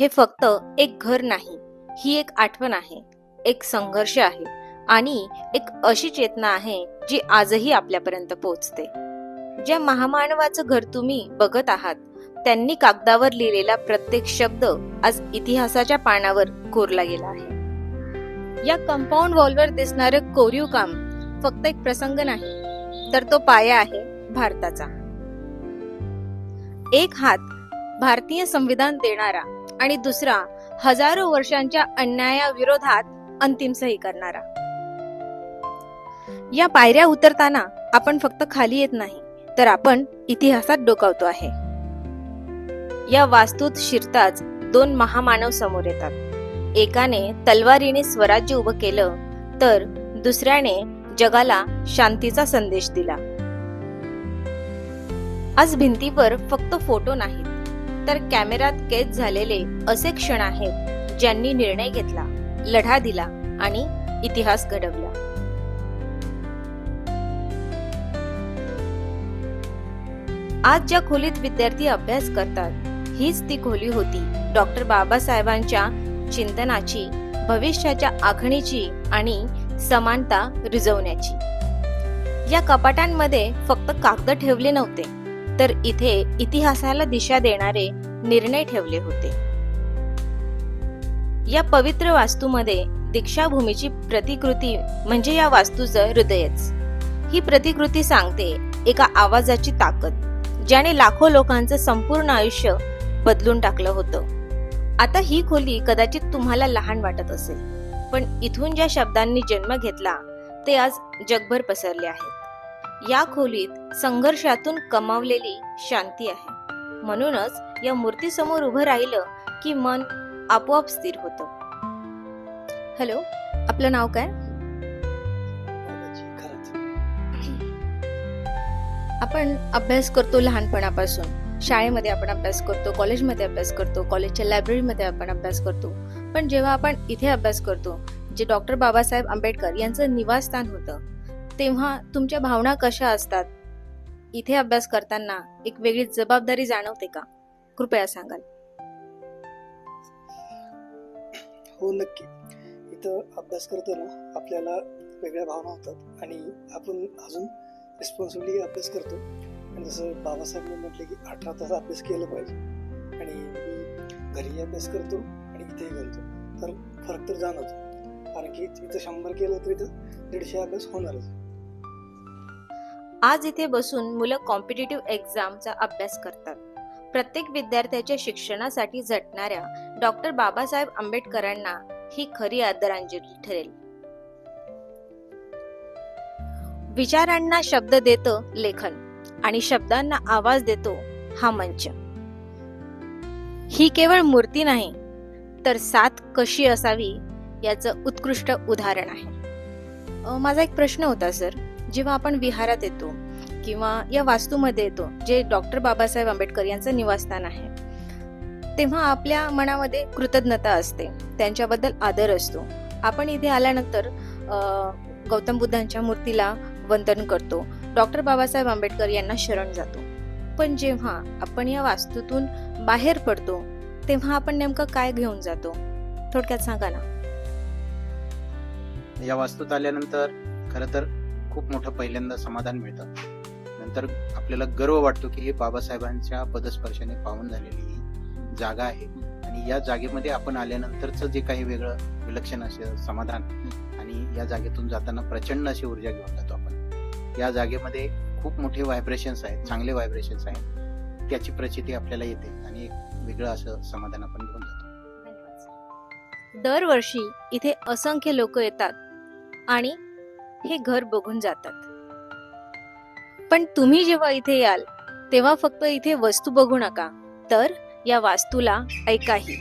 हे फक्त एक घर नाही, ही एक आठवण आहे, एक संघर्ष आहे आणि एक अशी चेतना आहे जी आजही आपल्यापर्यंत पोहोचते. ज्या महामानवाचं घर तुम्ही बघत आहात, त्यांनी कागदावर लिहिलेला प्रत्येक शब्द आज इतिहासाच्या पानावर कोरला गेला आहे. या कंपाऊंड वॉलवर दिसणारं कोरीव काम फक्त एक प्रसंग नाही, तर तो पाया आहे भारताचा. एक हात भारतीय संविधान देणारा आणि दुसरा हजारो वर्षांच्या अन्यायाविरोधात अंतिम सही करणारा. या पायऱ्या उतरताना आपण फक्त खाली येत नाही, तर आपण इतिहासात डोकावतो आहे. या वास्तूत शिरताच दोन महामानव समोर येतात. एकाने तलवारीने स्वराज्य उभं केलं, तर दुसऱ्याने जगाला शांतीचा संदेश दिला. आज भिंतीवर फक्त फोटो नाहीत, तर कॅमेऱ्यात कैद झालेले असे क्षण आहेत ज्यांनी निर्णय घेतला, लढा दिला आणि इतिहास घडवला. आज ज्या खोलीत विद्यार्थी अभ्यास करतात, हीच ती खोली होती डॉक्टर बाबासाहेबांच्या चिंतनाची, भविष्याच्या आखणीची आणि समानता रुजवण्याची. या कपाटांमध्ये फक्त कागद ठेवले नव्हते, तर इथे इतिहासाला दिशा देणारे निर्णय ठेवले होते. या पवित्र वास्तूमध्ये दीक्षाभूमीची प्रतिकृती म्हणजे या वास्तूचं हृदयच. ही प्रतिकृती सांगते एका आवाजाची ताकद, ज्याने लाखो लोकांचं संपूर्ण आयुष्य बदलून टाकलं होतं. आता ही खोली कदाचित तुम्हाला लहान वाटत असेल, पण इथून ज्या शब्दांनी जन्म घेतला ते आज जगभर पसरले आहेत. या खोलीत संघर्षातून कमावलेली शांती आहे. म्हणूनच या मूर्तीसमोर उभं राहिलं की मन आपोआप स्थिर होतं. हॅलो, आपलं नाव काय? आपण अभ्यास करतो लहानपणापासून. शाळेमध्ये आपण अभ्यास करतो, कॉलेजमध्ये अभ्यास करतो, कॉलेजच्या लायब्ररीमध्ये आपण अभ्यास करतो. पण जेव्हा आपण इथे अभ्यास करतो, जे डॉक्टर बाबासाहेब आंबेडकर यांचं निवासस्थान होतं, तेव्हा तुमच्या भावना कशा असतात? इथे अभ्यास करताना एक वेगळी जबाबदारी जाणवते का? कृपया सांगाल. हो, नक्की. इथं अभ्यास करताना आपल्याला वेगळ्या भावना होतात आणि आपण अजून रिस्पॉन्सिबिलिटी अभ्यास करतो. आणि जसं बाबासाहेबांनी म्हटलं की 18 तास अभ्यास केलं पाहिजे, आणि मी घरी अभ्यास करतो आणि इथेही करतो, तर फरक तर जाणवतो. कारण की इथं 100 केलं तर इथं 150 अभ्यास होणारच. आज इथे बसून मुलं कॉम्पिटिटिव्ह एक्झामचा अभ्यास करतात. प्रत्येक विद्यार्थ्याच्या शिक्षणासाठी झटणाऱ्या डॉक्टर बाबासाहेब आंबेडकरांना ही खरी आदरांजली ठरेल. विचारांना शब्द देतं लेखन आणि शब्दांना आवाज देतो हा मंच. ही केवळ मूर्ती नाही, तर साथ कशी असावी याचं उत्कृष्ट उदाहरण आहे. माझा एक प्रश्न होता सर, जेव्हा आपण विहारात येतो किंवा या वास्तूमध्ये येतो जे डॉक्टर बाबासाहेब आंबेडकर यांचं निवासस्थान आहे, तेव्हा आपल्या मनामध्ये कृतज्ञता असते, त्यांच्याबद्दल आदर असतो. आपण इथे आल्यानंतर गौतम बुद्धांच्या मूर्तीला वंदन करतो, डॉक्टर बाबासाहेब आंबेडकर यांना शरण जातो. पण जेव्हा आपण या वास्तूतून बाहेर पडतो, तेव्हा आपण नेमकं काय घेऊन जातो? थोडक्यात सांगा ना. या वास्तूत आल्यानंतर खरं तर खूप मोठं पहिल्यांदा समाधान मिळतं. नंतर आपल्याला गर्व वाटतो की हे बाबासाहेबांच्या पदस्पर्शाने पावन झालेली ही जागा आहे, आणि या जागेमध्ये आपण आल्यानंतरच जे काही वेगळं विलक्षण असे समाधान, आणि या जागेतून जाताना प्रचंड अशी ऊर्जा घेऊन जातो आपण. या जागेमध्ये खूप मोठे व्हायब्रेशन्स आहेत, चांगले व्हायब्रेशन्स आहेत, त्याची प्रचिती आपल्याला येते आणि एक वेगळं असं समाधान आपण घेऊन जातो. दरवर्षी इथे असंख्य लोक येतात आणि हे घर बघून जातात. पण तुम्ही जेव्हा इथे याल, तेव्हा फक्त इथे वस्तू बघू नका, तर या वास्तूला ऐकाही.